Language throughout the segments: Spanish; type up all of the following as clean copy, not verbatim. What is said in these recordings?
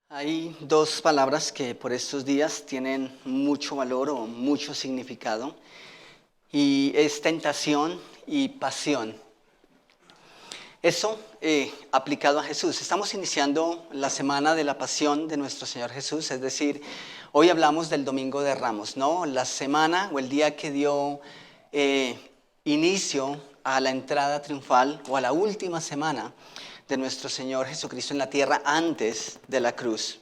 Hay dos palabras que por estos días tienen mucho valor o mucho significado, y es tentación y pasión. Eso aplicado a Jesús. Estamos iniciando la semana de la pasión de nuestro Señor Jesús, es decir, hoy hablamos del Domingo de Ramos, ¿no? La semana o el día que dio inicio a la entrada triunfal o a la última semana de nuestro Señor Jesucristo en la tierra antes de la cruz.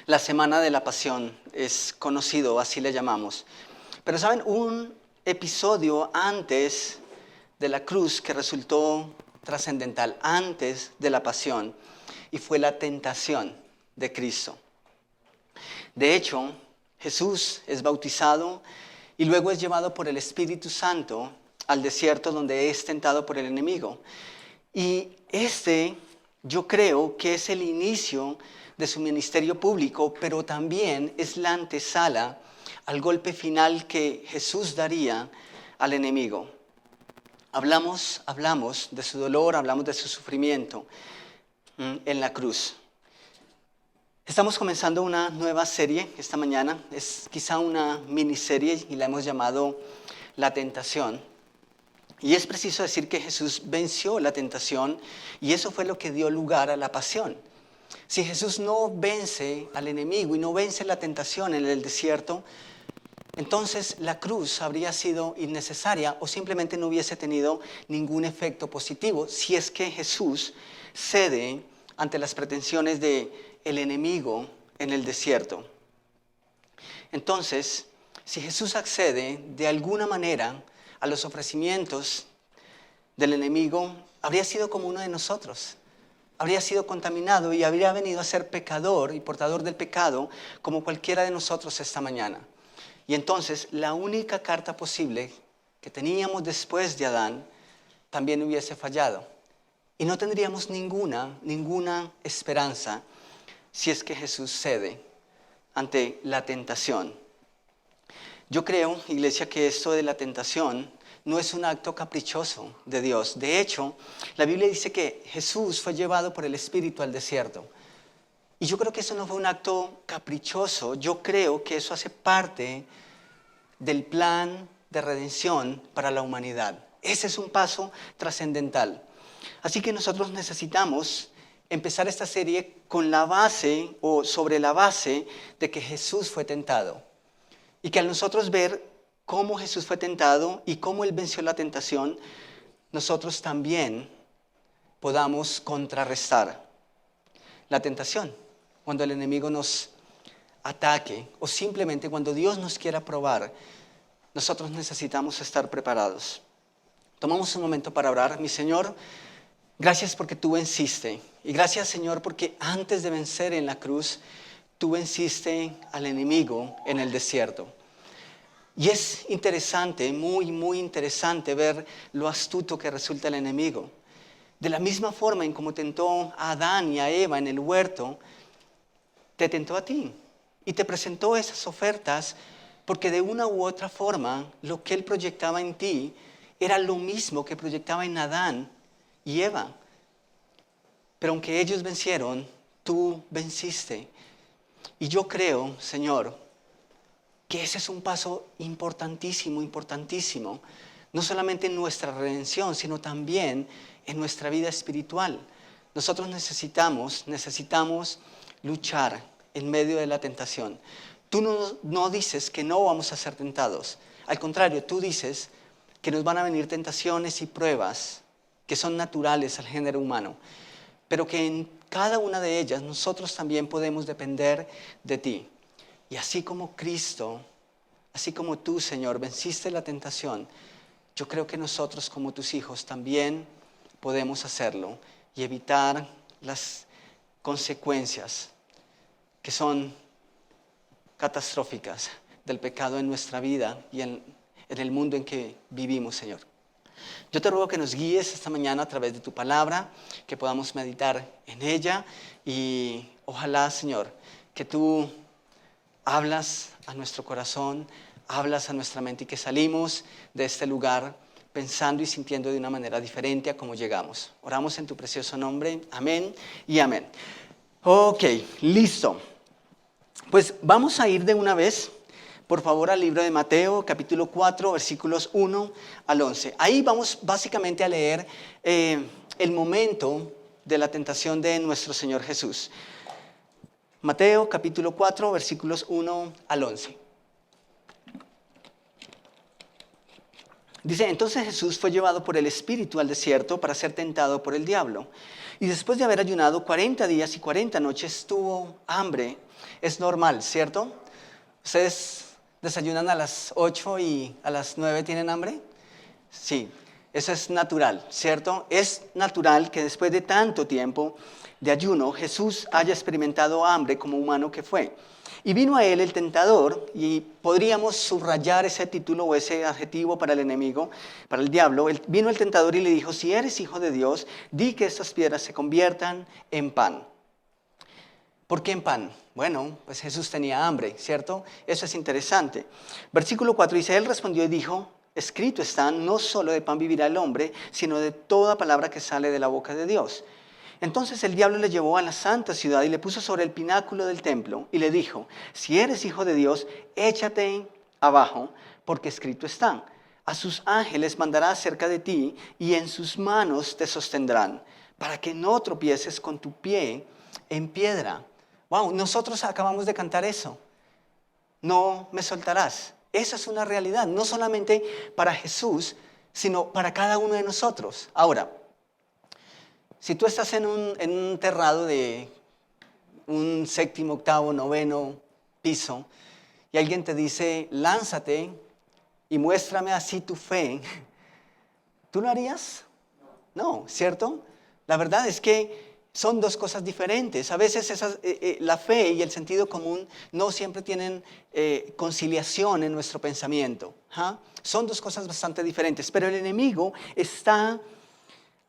La semana de la pasión es conocido, así le llamamos. Pero saben, un episodio antes de la cruz que resultó trascendental, antes de la pasión, y fue la tentación de Cristo. De hecho, Jesús es bautizado y luego es llevado por el Espíritu Santo al desierto donde es tentado por el enemigo. Y yo creo que es el inicio de su ministerio público, pero también es la antesala al golpe final que Jesús daría al enemigo. Hablamos de su dolor, hablamos de su sufrimiento en la cruz. Estamos comenzando una nueva serie esta mañana, es quizá una miniserie y la hemos llamado La Tentación. Y es preciso decir que Jesús venció la tentación y eso fue lo que dio lugar a la pasión. Si Jesús no vence al enemigo y no vence la tentación en el desierto, entonces la cruz habría sido innecesaria o simplemente no hubiese tenido ningún efecto positivo si es que Jesús cede ante las pretensiones del enemigo en el desierto. Entonces, si Jesús accede de alguna manera a los ofrecimientos del enemigo, habría sido como uno de nosotros. Habría sido contaminado y habría venido a ser pecador y portador del pecado como cualquiera de nosotros esta mañana. Y entonces la única carta posible que teníamos después de Adán también hubiese fallado. Y no tendríamos ninguna esperanza si es que Jesús cede ante la tentación. Yo creo, iglesia, que esto de la tentación no es un acto caprichoso de Dios. De hecho, la Biblia dice que Jesús fue llevado por el Espíritu al desierto. Y yo creo que eso no fue un acto caprichoso. Yo creo que eso hace parte del plan de redención para la humanidad. Ese es un paso trascendental. Así que nosotros necesitamos empezar esta serie con la base o sobre la base de que Jesús fue tentado. Y que al nosotros ver cómo Jesús fue tentado y cómo Él venció la tentación, nosotros también podamos contrarrestar la tentación. Cuando el enemigo nos ataque o simplemente cuando Dios nos quiera probar, nosotros necesitamos estar preparados. Tomamos un momento para orar. Mi Señor, gracias porque tú venciste. Y gracias, Señor, porque antes de vencer en la cruz, tú venciste al enemigo en el desierto. Y es interesante, muy interesante ver lo astuto que resulta el enemigo. De la misma forma en como tentó a Adán y a Eva en el huerto, te tentó a ti y te presentó esas ofertas porque de una u otra forma lo que él proyectaba en ti era lo mismo que proyectaba en Adán y Eva. Pero aunque ellos vencieron, tú venciste. Y yo creo, Señor, que ese es un paso importantísimo, no solamente en nuestra redención, sino también en nuestra vida espiritual. Nosotros necesitamos luchar en medio de la tentación. Tú no dices que no vamos a ser tentados. Al contrario, tú dices que nos van a venir tentaciones y pruebas que son naturales al género humano, pero que en cada una de ellas nosotros también podemos depender de ti. Y así como Cristo, así como tú, Señor, venciste la tentación, yo creo que nosotros como tus hijos también podemos hacerlo y evitar las consecuencias que son catastróficas del pecado en nuestra vida y en el mundo en que vivimos, Señor. Yo te ruego que nos guíes esta mañana a través de tu palabra, que podamos meditar en ella y ojalá, Señor, que tú hablas a nuestro corazón, hablas a nuestra mente y que salimos de este lugar pensando y sintiendo de una manera diferente a como llegamos. Oramos en tu precioso nombre. Amén y amén. Ok, listo. Pues vamos a ir de una vez, por favor, al libro de Mateo, capítulo 4, versículos 1 al 11. Ahí vamos básicamente a leer el momento de la tentación de nuestro Señor Jesús. Mateo, capítulo 4, versículos 1 al 11. Dice, entonces Jesús fue llevado por el Espíritu al desierto para ser tentado por el diablo. Y después de haber ayunado 40 días y 40 noches, tuvo hambre. Es normal, ¿cierto? ¿Ustedes desayunan a las 8 y a las 9 tienen hambre? Sí, eso es natural, ¿cierto? Es natural que después de tanto tiempo de ayuno, Jesús haya experimentado hambre como humano que fue. Y vino a él el tentador, y podríamos subrayar ese título o ese adjetivo para el enemigo, para el diablo. Vino el tentador y le dijo, si eres hijo de Dios, di que estas piedras se conviertan en pan. ¿Por qué en pan? Bueno, pues Jesús tenía hambre, ¿cierto? Eso es interesante. Versículo 4 dice, él respondió y dijo, escrito está, no solo de pan vivirá el hombre, sino de toda palabra que sale de la boca de Dios. Entonces el diablo le llevó a la santa ciudad y le puso sobre el pináculo del templo y le dijo, si eres hijo de Dios, échate abajo, porque escrito está, a sus ángeles mandará cerca de ti y en sus manos te sostendrán, para que no tropieces con tu pie en piedra. Wow, nosotros acabamos de cantar eso. No me soltarás. Esa es una realidad, no solamente para Jesús, sino para cada uno de nosotros. Ahora, si tú estás en un terrado de un séptimo, octavo, noveno piso y alguien te dice, lánzate y muéstrame así tu fe, ¿tú lo harías? No, ¿cierto? La verdad es que son dos cosas diferentes. A veces la fe y el sentido común no siempre tienen conciliación en nuestro pensamiento. Son dos cosas bastante diferentes, pero el enemigo está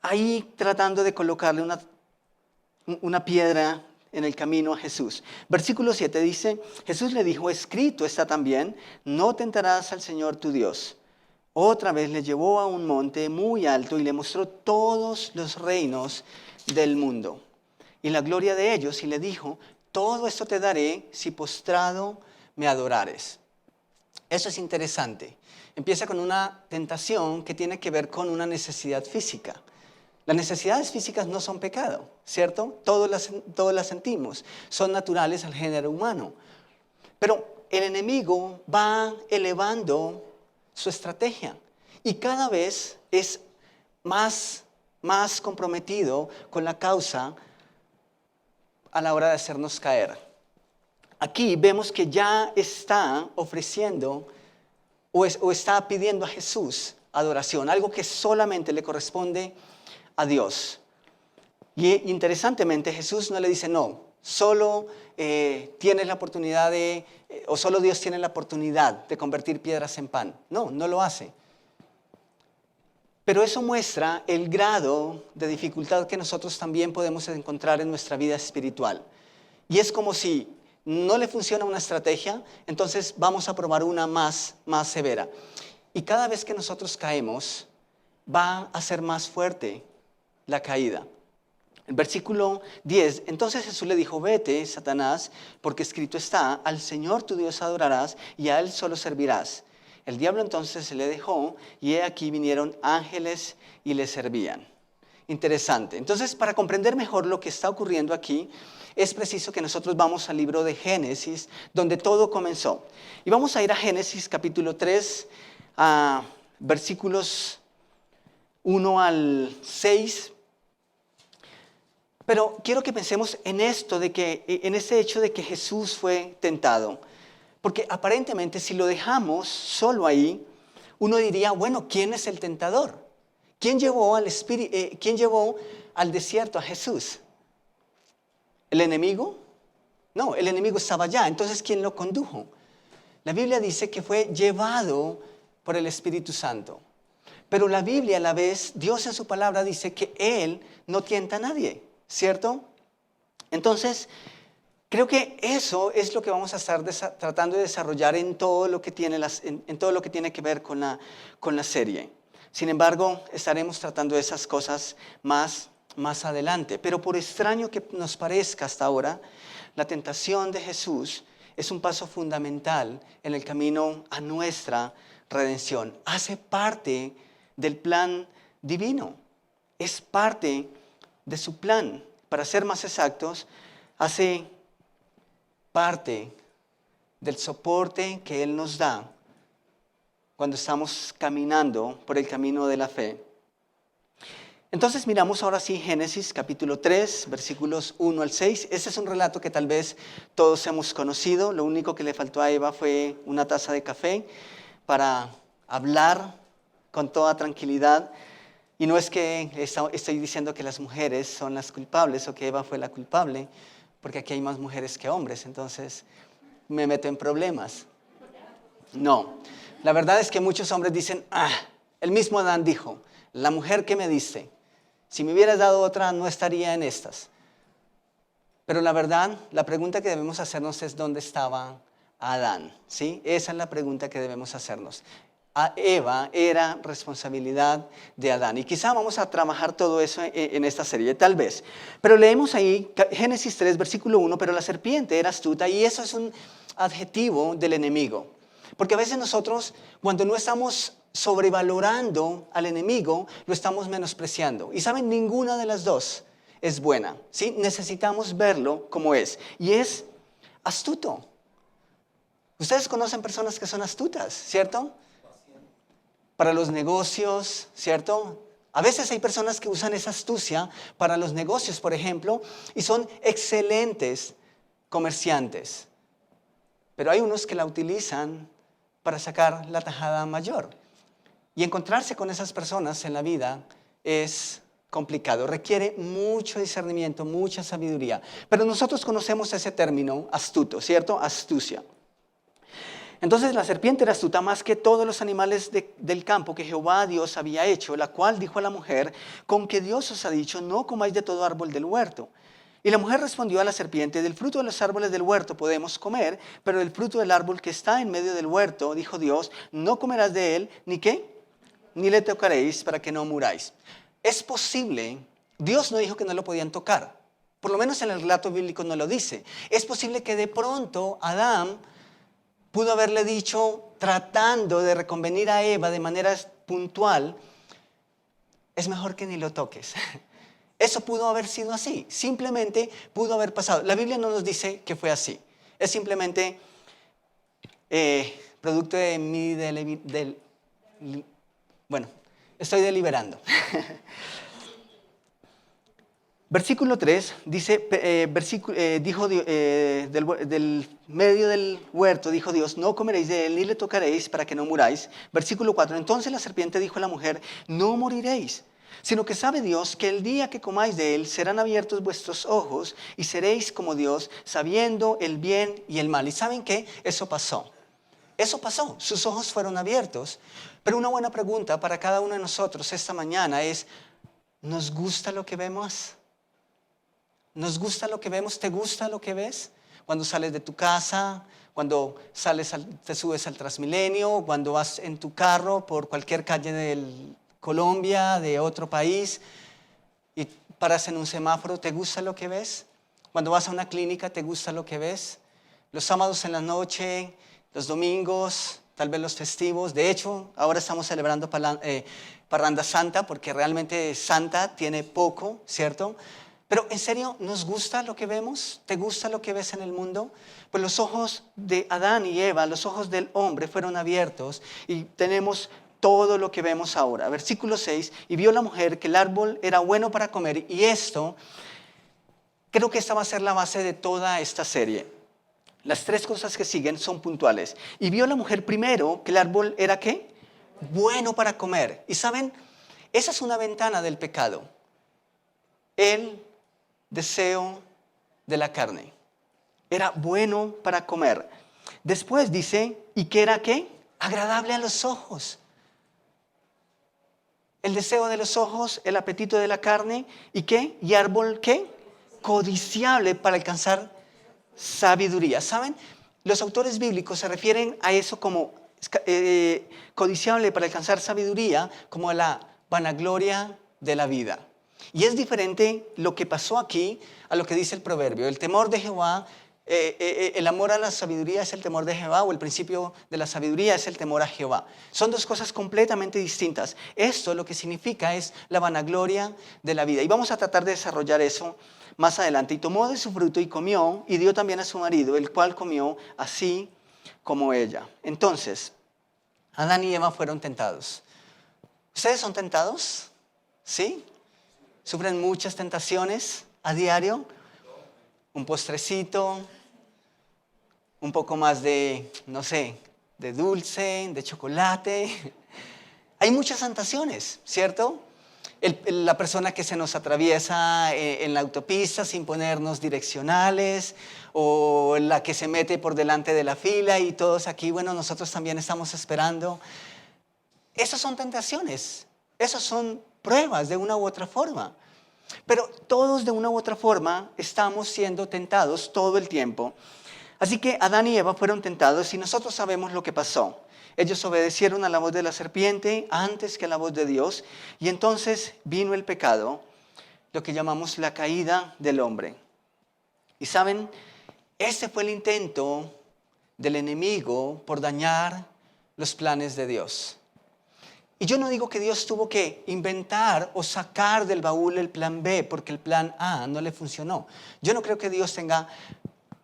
ahí tratando de colocarle una piedra en el camino a Jesús. Versículo 7 dice, Jesús le dijo, escrito está también, no tentarás al Señor tu Dios. Otra vez le llevó a un monte muy alto y le mostró todos los reinos del mundo y la gloria de ellos, y le dijo, todo esto te daré si postrado me adorares. Eso es interesante. Empieza con una tentación que tiene que ver con una necesidad física. Las necesidades físicas no son pecado, ¿cierto? Todos las sentimos, son naturales al género humano. Pero el enemigo va elevando su estrategia y cada vez es más comprometido con la causa a la hora de hacernos caer. Aquí vemos que ya está ofreciendo o está pidiendo a Jesús adoración, algo que solamente le corresponde a Dios. Y interesantemente Jesús no le dice no, solo tienes la oportunidad o solo Dios tiene la oportunidad de convertir piedras en pan. No, no lo hace. Pero eso muestra el grado de dificultad que nosotros también podemos encontrar en nuestra vida espiritual. Y es como si no le funciona una estrategia, entonces vamos a probar una más severa. Y cada vez que nosotros caemos, va a ser más fuerte la caída. El versículo 10, entonces Jesús le dijo, vete, Satanás, porque escrito está, al Señor tu Dios adorarás y a Él solo servirás. El diablo entonces se le dejó y he aquí vinieron ángeles y le servían. Interesante. Entonces, para comprender mejor lo que está ocurriendo aquí, es preciso que nosotros vamos al libro de Génesis, donde todo comenzó. Y vamos a ir a Génesis capítulo 3, versículos 1 al 6. Pero quiero que pensemos en esto, en ese hecho de que Jesús fue tentado. Porque aparentemente si lo dejamos solo ahí, uno diría, bueno, ¿quién es el tentador? ¿Quién llevó al desierto a Jesús? ¿El enemigo? No, el enemigo estaba allá. Entonces, ¿quién lo condujo? La Biblia dice que fue llevado por el Espíritu Santo. Pero la Biblia a la vez, Dios en su palabra dice que Él no tienta a nadie, ¿cierto? Entonces, creo que eso es lo que vamos a estar tratando de desarrollar en todo lo que tiene, en todo lo que tiene que ver con la serie. Sin embargo, estaremos tratando esas cosas más más adelante. Pero por extraño que nos parezca hasta ahora, la tentación de Jesús es un paso fundamental en el camino a nuestra redención. Hace parte del plan divino. Es parte de su plan. Para ser más exactos, hace parte del soporte que Él nos da cuando estamos caminando por el camino de la fe. Entonces miramos ahora sí Génesis capítulo 3, versículos 1 al 6. Este es un relato que tal vez todos hemos conocido. Lo único que le faltó a Eva fue una taza de café para hablar con toda tranquilidad. Y no es que estoy diciendo que las mujeres son las culpables o que Eva fue la culpable, porque aquí hay más mujeres que hombres, entonces me meto en problemas. No, la verdad es que muchos hombres dicen, el mismo Adán dijo, la mujer que me diste, si me hubieras dado otra no estaría en estas. Pero la verdad, la pregunta que debemos hacernos es ¿dónde estaba Adán? ¿Sí? Esa es la pregunta que debemos hacernos. A Eva era responsabilidad de Adán. Y quizá vamos a trabajar todo eso en esta serie, tal vez. Pero leemos ahí Génesis 3, versículo 1, pero la serpiente era astuta y eso es un adjetivo del enemigo. Porque a veces nosotros, cuando no estamos sobrevalorando al enemigo, lo estamos menospreciando. Y saben, ninguna de las dos es buena, ¿sí? Necesitamos verlo como es. Y es astuto. Ustedes conocen personas que son astutas, ¿cierto? Para los negocios, ¿cierto? A veces hay personas que usan esa astucia para los negocios, por ejemplo, y son excelentes comerciantes. Pero hay unos que la utilizan para sacar la tajada mayor. Y encontrarse con esas personas en la vida es complicado, requiere mucho discernimiento, mucha sabiduría. Pero nosotros conocemos ese término astuto, ¿cierto? Astucia. Entonces la serpiente era astuta más que todos los animales del campo que Jehová Dios había hecho, la cual dijo a la mujer, con que Dios os ha dicho, no comáis de todo árbol del huerto. Y la mujer respondió a la serpiente, del fruto de los árboles del huerto podemos comer, pero del fruto del árbol que está en medio del huerto, dijo Dios, no comerás de él, ¿ni qué? Ni le tocaréis para que no muráis. Es posible, Dios no dijo que no lo podían tocar, por lo menos en el relato bíblico no lo dice. Es posible que de pronto Adán pudo haberle dicho, tratando de reconvenir a Eva de manera puntual, es mejor que ni lo toques. Eso pudo haber sido así, simplemente pudo haber pasado. La Biblia no nos dice que fue así, es simplemente producto de mi bueno, estoy deliberando. Versículo 3 dice, del medio del huerto dijo Dios, no comeréis de él ni le tocaréis para que no muráis. Versículo 4, entonces la serpiente dijo a la mujer, no moriréis, sino que sabe Dios que el día que comáis de él serán abiertos vuestros ojos y seréis como Dios, sabiendo el bien y el mal. ¿Y saben qué? Eso pasó. Eso pasó, sus ojos fueron abiertos. Pero una buena pregunta para cada uno de nosotros esta mañana es, ¿nos gusta lo que vemos? ¿Nos gusta lo que vemos? ¿Te gusta lo que ves? Cuando sales de tu casa, cuando te subes al Transmilenio, cuando vas en tu carro por cualquier calle de Colombia, de otro país, y paras en un semáforo, ¿te gusta lo que ves? Cuando vas a una clínica, ¿te gusta lo que ves? Los sábados en la noche, los domingos, tal vez los festivos. De hecho, ahora estamos celebrando Parranda Santa, porque realmente Santa tiene poco, ¿cierto? Pero en serio, ¿nos gusta lo que vemos? ¿Te gusta lo que ves en el mundo? Pues los ojos de Adán y Eva, los ojos del hombre fueron abiertos y tenemos todo lo que vemos ahora. Versículo 6, y vio la mujer que el árbol era bueno para comer. Y esto, creo que esta va a ser la base de toda esta serie. Las tres cosas que siguen son puntuales. Y vio la mujer primero que el árbol era ¿qué? Bueno para comer. Y saben, esa es una ventana del pecado. El deseo de la carne. Era bueno para comer. Después dice, ¿y qué era qué? Agradable a los ojos. El deseo de los ojos, el apetito de la carne, ¿y qué? ¿Y árbol qué? Codiciable para alcanzar sabiduría. ¿Saben? Los autores bíblicos se refieren a eso como codiciable para alcanzar sabiduría, como la vanagloria de la vida. Y es diferente lo que pasó aquí a lo que dice el proverbio. El temor de Jehová, el amor a la sabiduría es el temor de Jehová, o el principio de la sabiduría es el temor a Jehová. Son dos cosas completamente distintas. Esto lo que significa es la vanagloria de la vida. Y vamos a tratar de desarrollar eso más adelante. Y tomó de su fruto y comió, y dio también a su marido, el cual comió así como ella. Entonces, Adán y Eva fueron tentados. ¿Ustedes son tentados? ¿Sí? ¿Sufren muchas tentaciones a diario? Un postrecito, un poco más de, no sé, de dulce, de chocolate. Hay muchas tentaciones, ¿cierto? La persona que se nos atraviesa en la autopista sin ponernos direccionales, o la que se mete por delante de la fila y todos aquí, bueno, nosotros también estamos esperando. Esas son tentaciones, esas son pruebas de una u otra forma. Pero todos de una u otra forma estamos siendo tentados todo el tiempo. Así que Adán y Eva fueron tentados y nosotros sabemos lo que pasó. Ellos obedecieron a la voz de la serpiente antes que a la voz de Dios, y entonces vino el pecado, lo que llamamos la caída del hombre. Y saben, ese fue el intento del enemigo por dañar los planes de Dios. Y yo no digo que Dios tuvo que inventar o sacar del baúl el plan B porque el plan A no le funcionó. Yo no creo que Dios tenga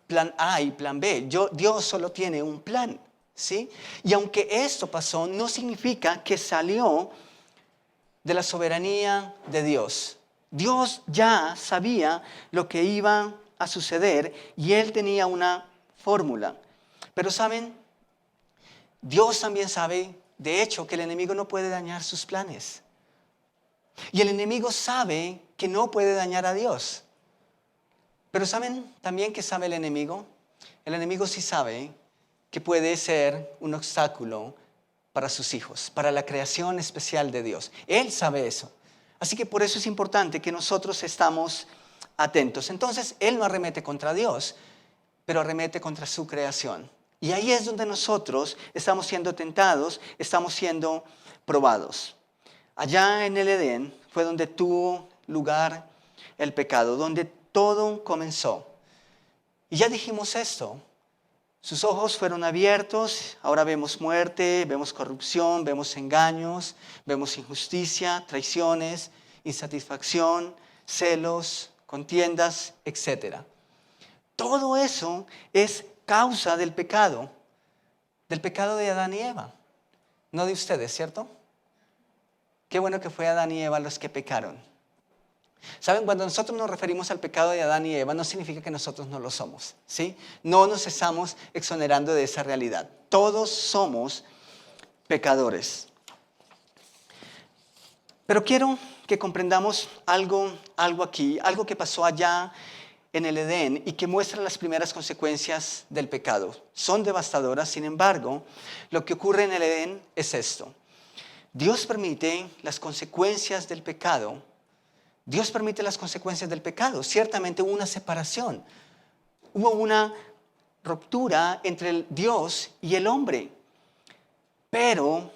plan A y plan B. Dios solo tiene un plan, ¿sí? Y aunque esto pasó, no significa que salió de la soberanía de Dios. Dios ya sabía lo que iba a suceder y Él tenía una fórmula. Pero ¿saben? Dios también sabe, de hecho, que el enemigo no puede dañar sus planes. Y el enemigo sabe que no puede dañar a Dios. Pero ¿saben también qué sabe el enemigo? El enemigo sí sabe que puede ser un obstáculo para sus hijos, para la creación especial de Dios. Él sabe eso. Así que por eso es importante que nosotros estamos atentos. Entonces, Él no arremete contra Dios, pero arremete contra su creación. Y ahí es donde nosotros estamos siendo tentados, estamos siendo probados. Allá en el Edén fue donde tuvo lugar el pecado, donde todo comenzó. Y ya dijimos esto. Sus ojos fueron abiertos, ahora vemos muerte, vemos corrupción, vemos engaños, vemos injusticia, traiciones, insatisfacción, celos, contiendas, etc. Todo eso es causa del pecado de Adán y Eva, no de ustedes, ¿cierto? Qué bueno que fue Adán y Eva los que pecaron. ¿Saben? Cuando nosotros nos referimos al pecado de Adán y Eva, no significa que nosotros no lo somos, ¿sí? No nos estamos exonerando de esa realidad. Todos somos pecadores. Pero quiero que comprendamos algo aquí, algo que pasó allá en el Edén y que muestra las primeras consecuencias del pecado. Son devastadoras, sin embargo, lo que ocurre en el Edén es esto. Dios permite las consecuencias del pecado. Dios permite las consecuencias del pecado. Ciertamente hubo una separación. Hubo una ruptura entre el Dios y el hombre. Pero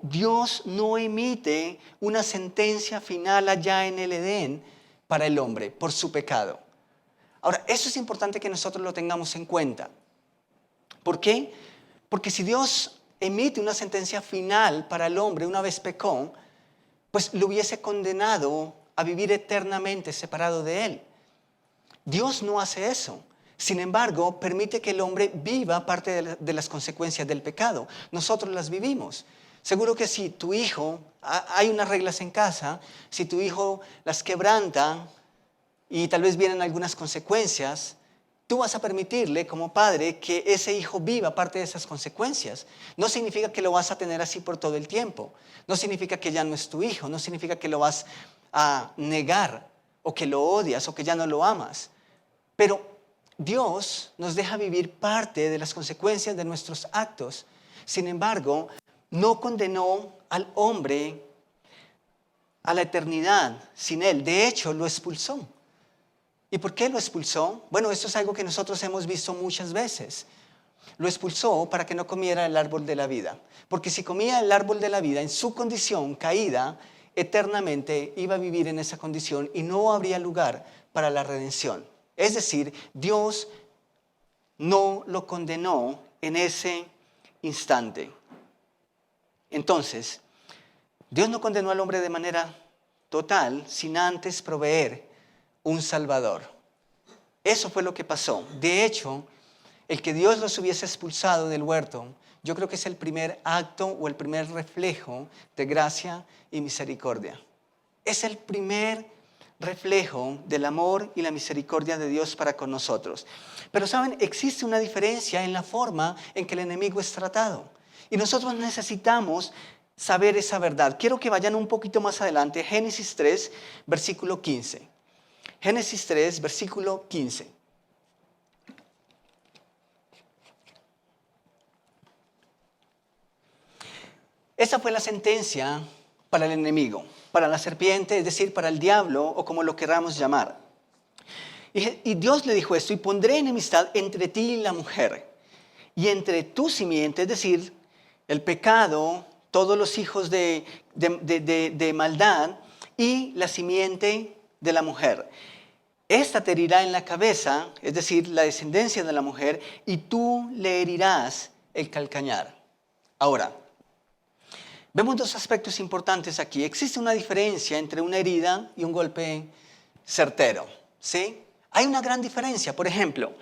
Dios no emite una sentencia final allá en el Edén para el hombre por su pecado. Ahora, eso es importante que nosotros lo tengamos en cuenta. ¿Por qué? Porque si Dios emite una sentencia final para el hombre una vez pecó, pues lo hubiese condenado a vivir eternamente separado de Él. Dios no hace eso. Sin embargo, permite que el hombre viva parte de las consecuencias del pecado. Nosotros las vivimos. Seguro que si tu hijo, hay unas reglas en casa, si tu hijo las quebranta y tal vez vienen algunas consecuencias, tú vas a permitirle como padre que ese hijo viva parte de esas consecuencias. No significa que lo vas a tener así por todo el tiempo. No significa que ya no es tu hijo. No significa que lo vas a negar o que lo odias o que ya no lo amas. Pero Dios nos deja vivir parte de las consecuencias de nuestros actos. Sin embargo, no condenó al hombre a la eternidad sin Él. De hecho, lo expulsó. ¿Y por qué lo expulsó? Bueno, esto es algo que nosotros hemos visto muchas veces. Lo expulsó para que no comiera el árbol de la vida. Porque si comía el árbol de la vida en su condición caída, eternamente iba a vivir en esa condición y no habría lugar para la redención. Es decir, Dios no lo condenó en ese instante. Entonces, Dios no condenó al hombre de manera total sin antes proveer un Salvador. Eso fue lo que pasó. De hecho, el que Dios los hubiese expulsado del huerto, yo creo que es el primer acto o el primer reflejo de gracia y misericordia. Es el primer reflejo del amor y la misericordia de Dios para con nosotros. Pero saben, existe una diferencia en la forma en que el enemigo es tratado. Y nosotros necesitamos saber esa verdad. Quiero que vayan un poquito más adelante, Génesis 3, versículo 15. Génesis 3, versículo 15. Esa fue la sentencia para el enemigo, para la serpiente, es decir, para el diablo o como lo queramos llamar. Y Dios le dijo esto: y pondré enemistad entre ti y la mujer, y entre tu simiente, es decir, el pecado, todos los hijos de maldad, y la simiente de la mujer. Esta te herirá en la cabeza, es decir, la descendencia de la mujer, y tú le herirás el calcañar. Ahora, vemos dos aspectos importantes aquí. Existe una diferencia entre una herida y un golpe certero, ¿sí? Hay una gran diferencia. Por ejemplo,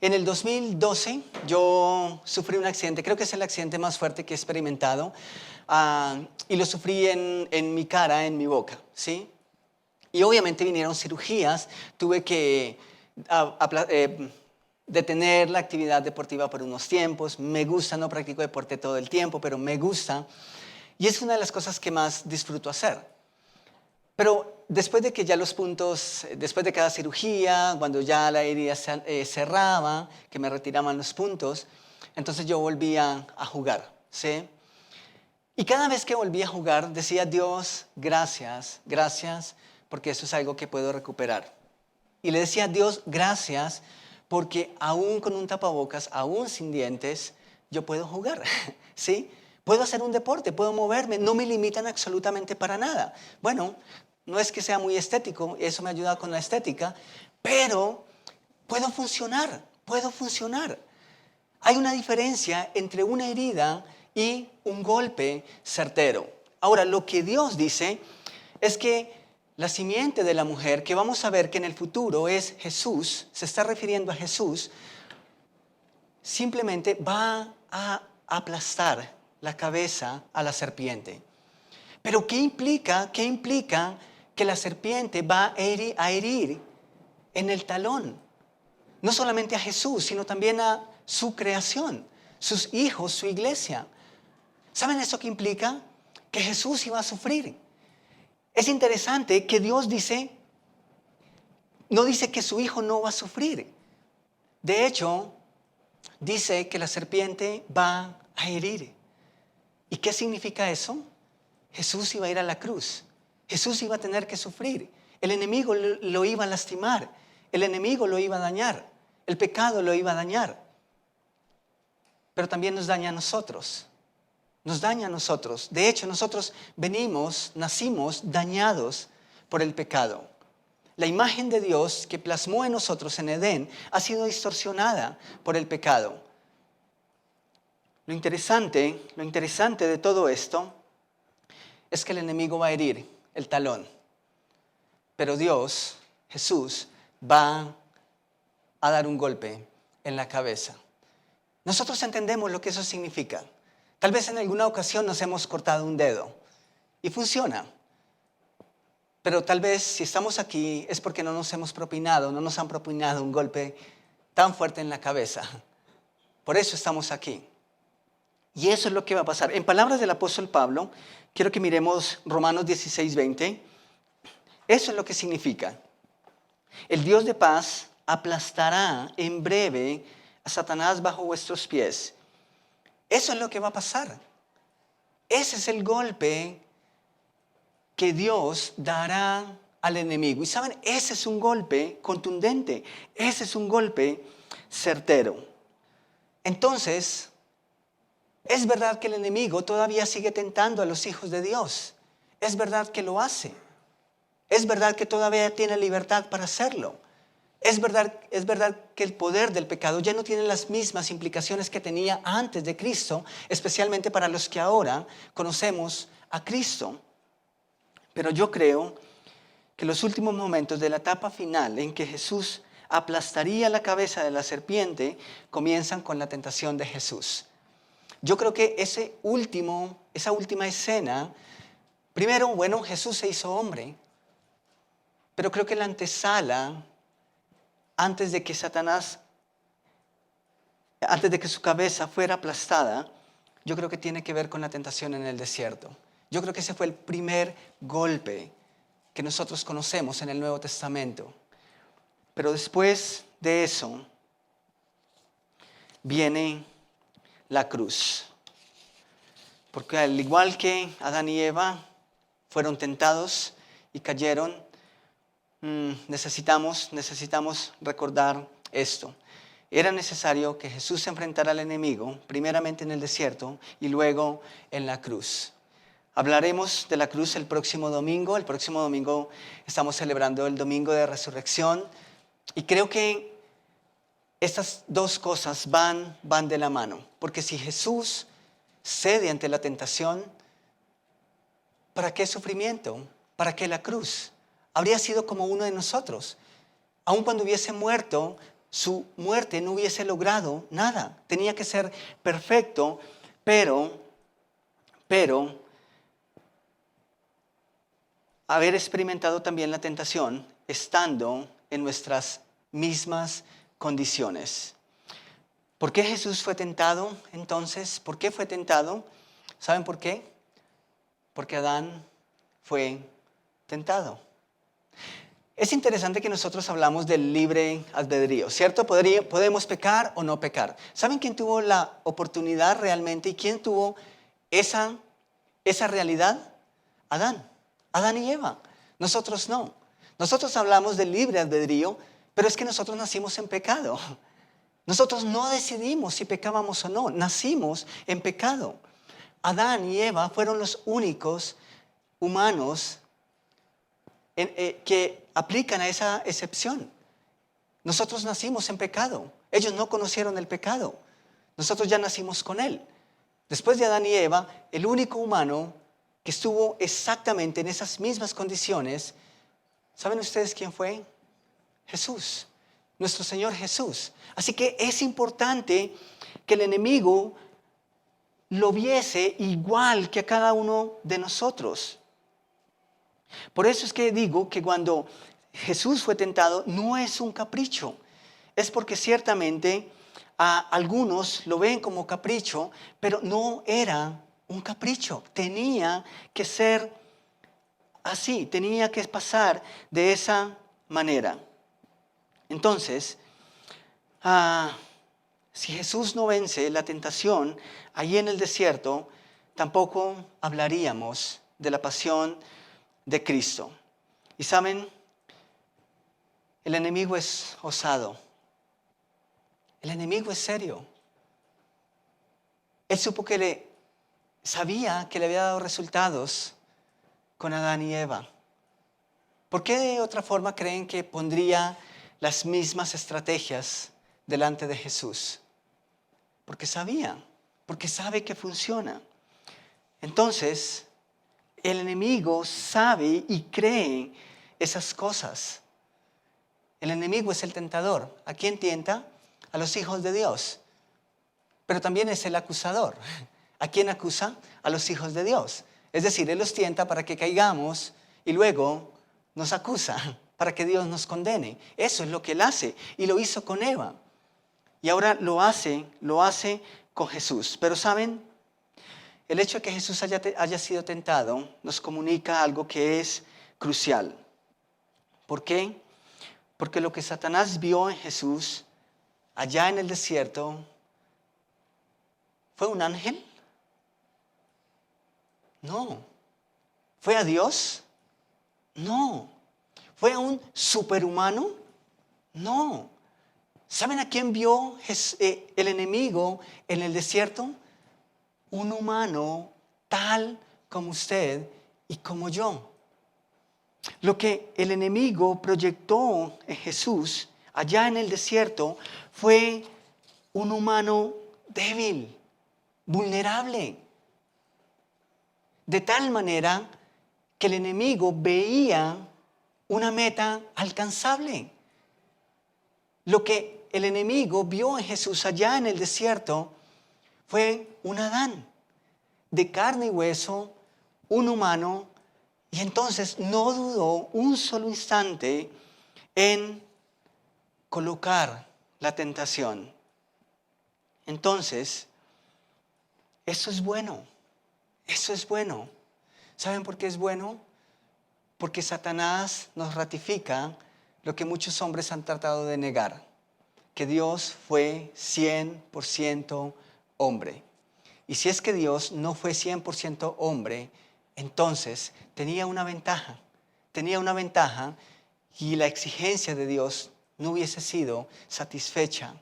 en el 2012 yo sufrí un accidente, creo que es el accidente más fuerte que he experimentado, y lo sufrí en mi cara, en mi boca, ¿sí? Y obviamente vinieron cirugías, tuve que detener la actividad deportiva por unos tiempos. Me gusta, no practico deporte todo el tiempo, pero me gusta. Y es una de las cosas que más disfruto hacer. Pero después de que ya los puntos, después de cada cirugía, cuando ya la herida cerraba, que me retiraban los puntos, entonces yo volvía a jugar, ¿sí? Y cada vez que volvía a jugar decía: Dios, gracias, gracias, porque eso es algo que puedo recuperar. Y le decía a Dios: gracias, porque aún con un tapabocas, aún sin dientes, yo puedo jugar, ¿sí? Puedo hacer un deporte, puedo moverme, no me limitan absolutamente para nada. Bueno, no es que sea muy estético, eso me ayuda con la estética, pero puedo funcionar, puedo funcionar. Hay una diferencia entre una herida y un golpe certero. Ahora, lo que Dios dice es que la simiente de la mujer, que vamos a ver que en el futuro es Jesús, se está refiriendo a Jesús, simplemente va a aplastar la cabeza a la serpiente. Pero ¿qué implica? ¿Qué implica que la serpiente va a herir en el talón? No solamente a Jesús, sino también a su creación, sus hijos, su iglesia. ¿Saben eso qué implica? Que Jesús iba a sufrir. Es interesante que Dios no dice que su hijo no va a sufrir. De hecho, dice que la serpiente va a herir. ¿Y qué significa eso? Jesús iba a ir a la cruz. Jesús iba a tener que sufrir. El enemigo lo iba a lastimar. El enemigo lo iba a dañar. El pecado lo iba a dañar. Pero también nos daña a nosotros. Nos daña a nosotros. De hecho, nosotros nacimos dañados por el pecado. La imagen de Dios que plasmó en nosotros en Edén ha sido distorsionada por el pecado. Lo interesante de todo esto es que el enemigo va a herir el talón. Pero Dios, Jesús, va a dar un golpe en la cabeza. Nosotros entendemos lo que eso significa. Tal vez en alguna ocasión nos hemos cortado un dedo y funciona. Pero tal vez si estamos aquí es porque no nos han propinado un golpe tan fuerte en la cabeza. Por eso estamos aquí. Y eso es lo que va a pasar. En palabras del apóstol Pablo, quiero que miremos Romanos 16:20. Eso es lo que significa. El Dios de paz aplastará en breve a Satanás bajo vuestros pies. Eso es lo que va a pasar. Ese es el golpe que Dios dará al enemigo. Y saben, ese es un golpe contundente. Ese es un golpe certero. Entonces, es verdad que el enemigo todavía sigue tentando a los hijos de Dios. Es verdad que lo hace. Es verdad que todavía tiene libertad para hacerlo. Es verdad que el poder del pecado ya no tiene las mismas implicaciones que tenía antes de Cristo, especialmente para los que ahora conocemos a Cristo. Pero yo creo que los últimos momentos de la etapa final en que Jesús aplastaría la cabeza de la serpiente comienzan con la tentación de Jesús. Yo creo que esa última escena, primero, bueno, Jesús se hizo hombre, pero creo que la antesala, antes de que su cabeza fuera aplastada, yo creo que tiene que ver con la tentación en el desierto. Yo creo que ese fue el primer golpe que nosotros conocemos en el Nuevo Testamento. Pero después de eso viene la cruz. Porque al igual que Adán y Eva fueron tentados y cayeron, necesitamos recordar esto. Era necesario que Jesús se enfrentara al enemigo, primeramente en el desierto y luego en la cruz. Hablaremos de la cruz el próximo domingo. El próximo domingo estamos celebrando el Domingo de Resurrección. Y creo que estas dos cosas van de la mano. Porque si Jesús cede ante la tentación, ¿para qué sufrimiento? ¿Para qué la cruz? Habría sido como uno de nosotros. Aun cuando hubiese muerto, su muerte no hubiese logrado nada. Tenía que ser perfecto, pero haber experimentado también la tentación estando en nuestras mismas condiciones. ¿Por qué Jesús fue tentado entonces? ¿Por qué fue tentado? ¿Saben por qué? Porque Adán fue tentado. Es interesante que nosotros hablamos del libre albedrío, ¿cierto? Podemos pecar o no pecar. ¿Saben quién tuvo la oportunidad realmente y quién tuvo esa realidad? Adán y Eva. Nosotros no. Nosotros hablamos del libre albedrío, pero es que nosotros nacimos en pecado. Nosotros no decidimos si pecábamos o no. Nacimos en pecado. Adán y Eva fueron los únicos humanos que aplican a esa excepción. Nosotros nacimos en pecado. Ellos no conocieron el pecado. Nosotros ya nacimos con él. Después de Adán y Eva, el único humano que estuvo exactamente en esas mismas condiciones, ¿saben ustedes quién fue? Jesús, nuestro Señor Jesús. Así que es importante que el enemigo lo viese igual que a cada uno de nosotros. Por eso es que digo que cuando Jesús fue tentado no es un capricho. Es porque ciertamente algunos lo ven como capricho, pero no era un capricho. Tenía que ser así, tenía que pasar de esa manera. Entonces, si Jesús no vence la tentación allí en el desierto, tampoco hablaríamos de la pasión de Cristo. Y saben, el enemigo es osado. El enemigo es serio. Él supo sabía que le había dado resultados con Adán y Eva. ¿Por qué de otra forma creen que pondría las mismas estrategias delante de Jesús? Porque sabe que funciona. Entonces, el enemigo sabe y cree esas cosas. El enemigo es el tentador. ¿A quién tienta? A los hijos de Dios. Pero también es el acusador. ¿A quién acusa? A los hijos de Dios. Es decir, Él los tienta para que caigamos y luego nos acusa para que Dios nos condene. Eso es lo que Él hace y lo hizo con Eva. Y ahora lo hace con Jesús. Pero ¿saben? El hecho de que Jesús haya sido tentado nos comunica algo que es crucial. ¿Por qué? Porque lo que Satanás vio en Jesús allá en el desierto ¿fue un ángel? No. ¿Fue a Dios? No. ¿Fue a un superhumano? No. ¿Saben a quién vio el enemigo en el desierto? Un humano tal como usted y como yo. Lo que el enemigo proyectó en Jesús allá en el desierto fue un humano débil, vulnerable. De tal manera que el enemigo veía una meta alcanzable. Lo que el enemigo vio en Jesús allá en el desierto fue un Adán de carne y hueso, un humano, y entonces no dudó un solo instante en colocar la tentación. Entonces, eso es bueno, eso es bueno. ¿Saben por qué es bueno? Porque Satanás nos ratifica lo que muchos hombres han tratado de negar, que Dios fue 100% hombre. Y si es que Dios no fue 100% hombre, entonces tenía una ventaja y la exigencia de Dios no hubiese sido satisfecha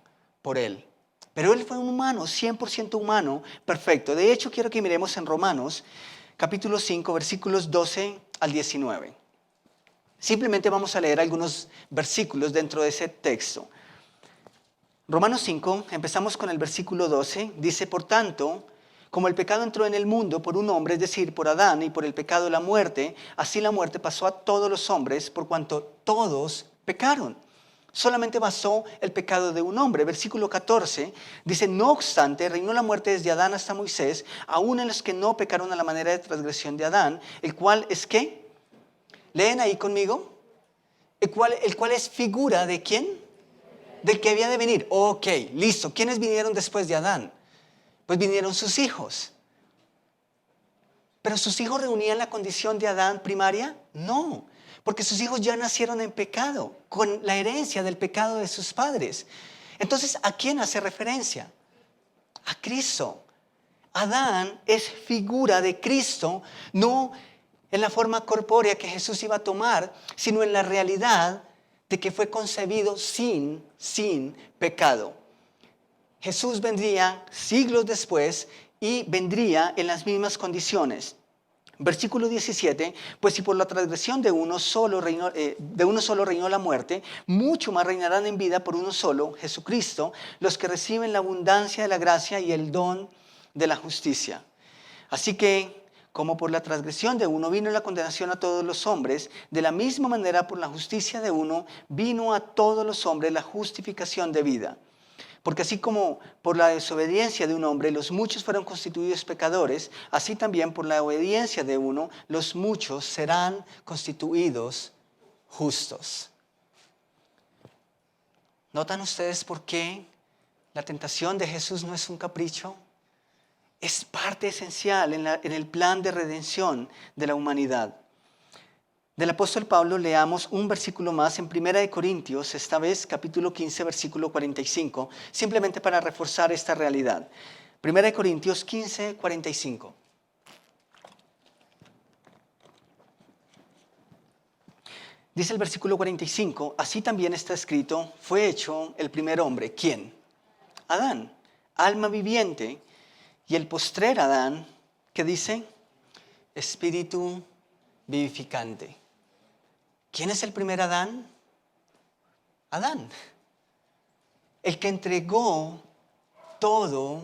por él. Pero él fue un humano, 100% humano, perfecto. De hecho, quiero que miremos en Romanos, capítulo 5, versículos 12 al 19. Simplemente vamos a leer algunos versículos dentro de ese texto. Romanos 5, empezamos con el versículo 12, dice, por tanto, como el pecado entró en el mundo por un hombre, es decir, por Adán, y por el pecado la muerte, así la muerte pasó a todos los hombres, por cuanto todos pecaron. Solamente basó el pecado de un hombre. Versículo 14 dice, no obstante, reinó la muerte desde Adán hasta Moisés, aun en los que no pecaron a la manera de transgresión de Adán, el cual es ¿qué? ¿Leen ahí conmigo? El cual es figura ¿de quién? Del que había de venir. Ok, listo. ¿Quiénes vinieron después de Adán? Pues vinieron sus hijos. ¿Pero sus hijos reunían la condición de Adán primaria? No, porque sus hijos ya nacieron en pecado, con la herencia del pecado de sus padres. Entonces, ¿a quién hace referencia? A Cristo. Adán es figura de Cristo, no en la forma corpórea que Jesús iba a tomar, sino en la realidad de que fue concebido sin pecado. Jesús vendría siglos después y vendría en las mismas condiciones. Versículo 17, pues si por la transgresión de uno solo reinó la muerte, mucho más reinarán en vida por uno solo, Jesucristo, los que reciben la abundancia de la gracia y el don de la justicia. Así que, como por la transgresión de uno vino la condenación a todos los hombres, de la misma manera por la justicia de uno vino a todos los hombres la justificación de vida. Porque así como por la desobediencia de un hombre los muchos fueron constituidos pecadores, así también por la obediencia de uno los muchos serán constituidos justos. ¿Notan ustedes por qué la tentación de Jesús no es un capricho? Es parte esencial en el plan de redención de la humanidad. Del apóstol Pablo leamos un versículo más en 1 Corintios, esta vez capítulo 15, versículo 45, simplemente para reforzar esta realidad. 1 Corintios 15, 45. Dice el versículo 45, así también está escrito, fue hecho el primer hombre. ¿Quién? Adán, alma viviente. Y el postrer Adán, ¿qué dice? Espíritu vivificante. ¿Quién es el primer Adán? Adán. El que entregó todo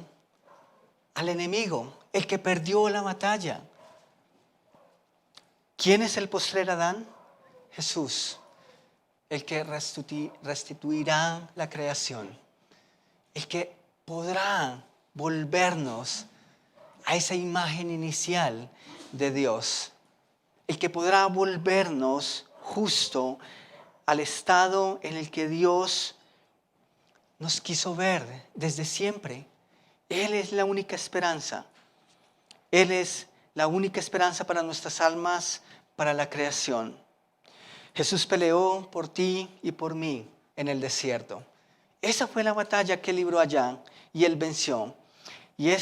al enemigo, el que perdió la batalla. ¿Quién es el postrer Adán? Jesús, el que restituirá la creación, el que podrá volvernos a esa imagen inicial de Dios, el que podrá volvernos justo al estado en el que Dios nos quiso ver desde siempre. Él es la única esperanza. Él es la única esperanza para nuestras almas, para la creación. Jesús peleó por ti y por mí en el desierto. Esa fue la batalla que él libró allá y él venció. Y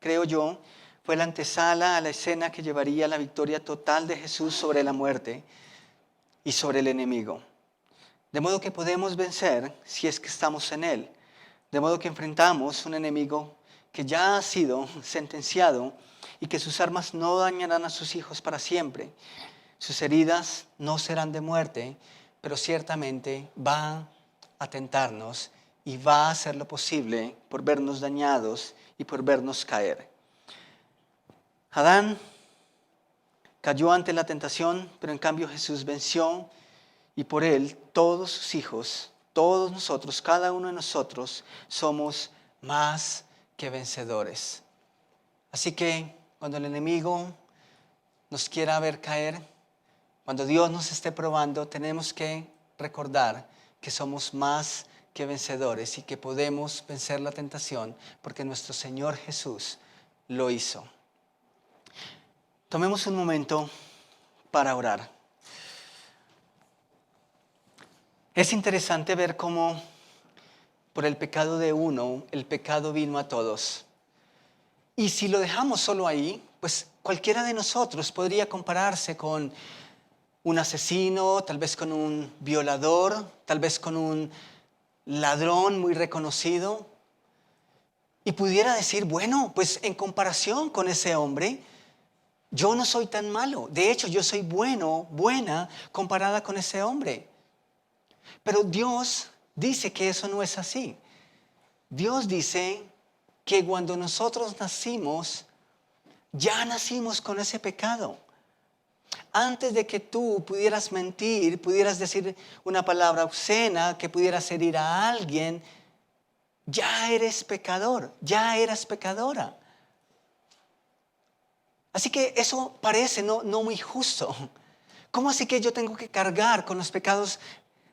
creo yo, fue la antesala a la escena que llevaría a la victoria total de Jesús sobre la muerte y sobre el enemigo. De modo que podemos vencer si es que estamos en él. De modo que enfrentamos un enemigo que ya ha sido sentenciado y que sus armas no dañarán a sus hijos para siempre. Sus heridas no serán de muerte, pero ciertamente va a tentarnos y va a hacer lo posible por vernos dañados y por vernos caer. Adán cayó ante la tentación, pero en cambio Jesús venció y por él todos sus hijos, todos nosotros, cada uno de nosotros somos más que vencedores. Así que cuando el enemigo nos quiera ver caer, cuando Dios nos esté probando, tenemos que recordar que somos más que vencedores y que podemos vencer la tentación porque nuestro Señor Jesús lo hizo. Tomemos un momento para orar. Es interesante ver cómo por el pecado de uno, el pecado vino a todos. Y si lo dejamos solo ahí, pues cualquiera de nosotros podría compararse con un asesino, tal vez con un violador, tal vez con un ladrón muy reconocido. Y pudiera decir, bueno, pues en comparación con ese hombre, yo no soy tan malo. De hecho, yo soy buena comparada con ese hombre. Pero Dios dice que eso no es así. Dios dice que cuando nosotros nacimos, ya nacimos con ese pecado. Antes de que tú pudieras mentir, pudieras decir una palabra obscena, que pudieras herir a alguien, ya eres pecador, ya eras pecadora. Así que eso parece no muy justo. ¿Cómo así que yo tengo que cargar con los pecados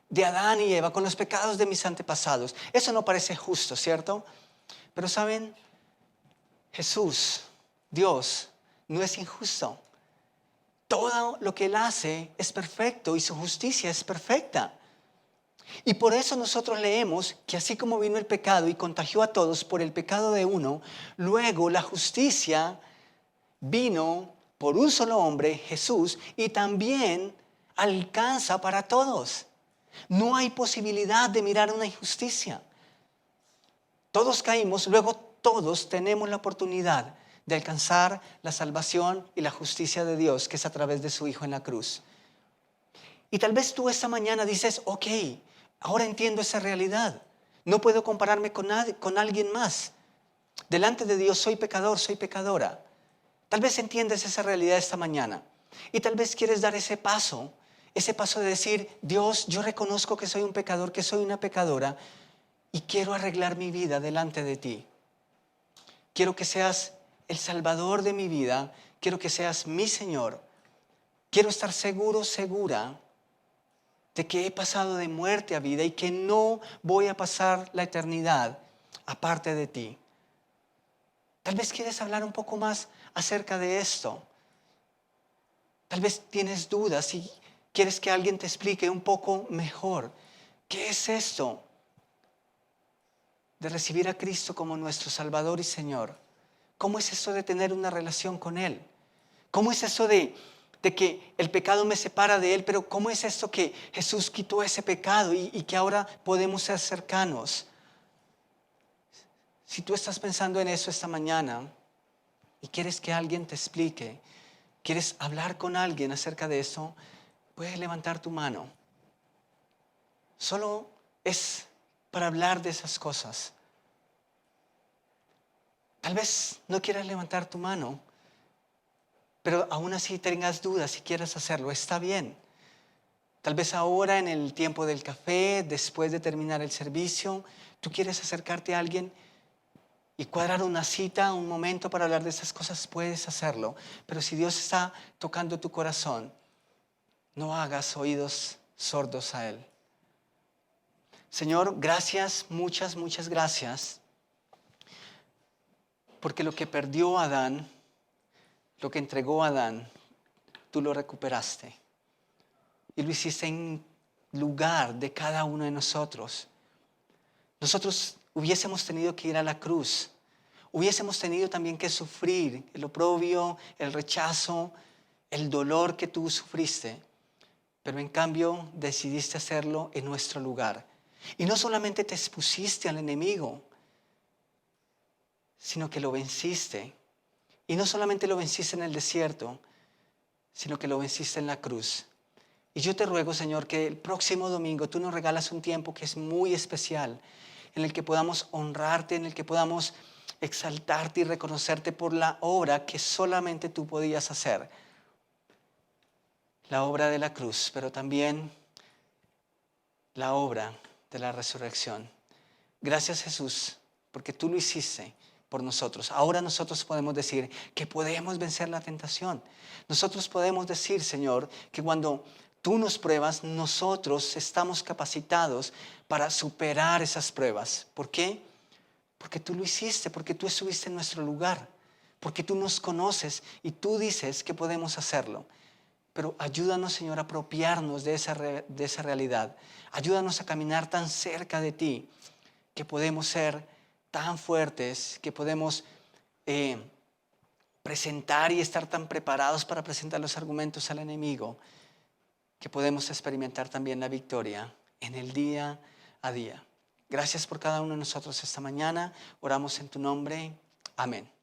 de Adán y Eva, con los pecados de mis antepasados? Eso no parece justo, ¿cierto? Pero ¿saben? Jesús, Dios, no es injusto. Todo lo que Él hace es perfecto y su justicia es perfecta. Y por eso nosotros leemos que así como vino el pecado y contagió a todos por el pecado de uno, luego la justicia vino por un solo hombre, Jesús, y también alcanza para todos. No hay posibilidad de mirar una injusticia. Todos caímos, luego todos tenemos la oportunidad de alcanzar la salvación y la justicia de Dios, que es a través de su Hijo en la cruz. Y tal vez tú esta mañana dices, ok, ahora entiendo esa realidad. No puedo compararme con alguien más. Delante de Dios soy pecador, soy pecadora. Tal vez entiendes esa realidad esta mañana. Y tal vez quieres dar ese paso de decir, Dios, yo reconozco que soy un pecador, que soy una pecadora, y quiero arreglar mi vida delante de ti. Quiero que seas el Salvador de mi vida. Quiero que seas mi Señor. Quiero estar seguro, segura de que he pasado de muerte a vida y que no voy a pasar la eternidad aparte de ti. Tal vez quieres hablar un poco más acerca de esto. Tal vez tienes dudas y quieres que alguien te explique un poco mejor. ¿Qué es esto de recibir a Cristo como nuestro Salvador y Señor? ¿Cómo es eso de tener una relación con Él? ¿Cómo es eso de que el pecado me separa de Él? Pero ¿cómo es esto que Jesús quitó ese pecado y que ahora podemos ser cercanos? Si tú estás pensando en eso esta mañana y quieres que alguien te explique, quieres hablar con alguien acerca de eso, puedes levantar tu mano. Solo es para hablar de esas cosas. Tal vez no quieras levantar tu mano, pero aún así tengas dudas si quieres hacerlo, está bien. Tal vez ahora en el tiempo del café, después de terminar el servicio, tú quieres acercarte a alguien y cuadrar una cita, un momento para hablar de esas cosas, puedes hacerlo. Pero si Dios está tocando tu corazón, no hagas oídos sordos a Él. Señor, gracias, muchas gracias. Porque lo que perdió Adán, lo que entregó Adán, tú lo recuperaste. Y lo hiciste en lugar de cada uno de nosotros. Nosotros hubiésemos tenido que ir a la cruz. Hubiésemos tenido también que sufrir el oprobio, el rechazo, el dolor que tú sufriste. Pero en cambio decidiste hacerlo en nuestro lugar. Y no solamente te expusiste al enemigo, sino que lo venciste Y no solamente lo venciste en el desierto, sino que lo venciste en la cruz. Y yo te ruego, Señor, que el próximo domingo tú nos regalas un tiempo que es muy especial, en el que podamos honrarte, en el que podamos exaltarte y reconocerte por la obra que solamente tú podías hacer. La obra de la cruz, pero también la obra de la resurrección. Gracias, Jesús, porque tú lo hiciste por nosotros. Ahora nosotros podemos decir que podemos vencer la tentación. Nosotros podemos decir, Señor, que cuando tú nos pruebas, nosotros estamos capacitados para superar esas pruebas. ¿Por qué? Porque tú lo hiciste, porque tú estuviste en nuestro lugar, porque tú nos conoces y tú dices que podemos hacerlo. Pero ayúdanos, Señor, a apropiarnos de esa realidad. Ayúdanos a caminar tan cerca de ti que podemos ser tan fuertes, que podemos presentar y estar tan preparados para presentar los argumentos al enemigo, que podemos experimentar también la victoria en el día a día. Gracias por cada uno de nosotros esta mañana. Oramos en tu nombre. Amén.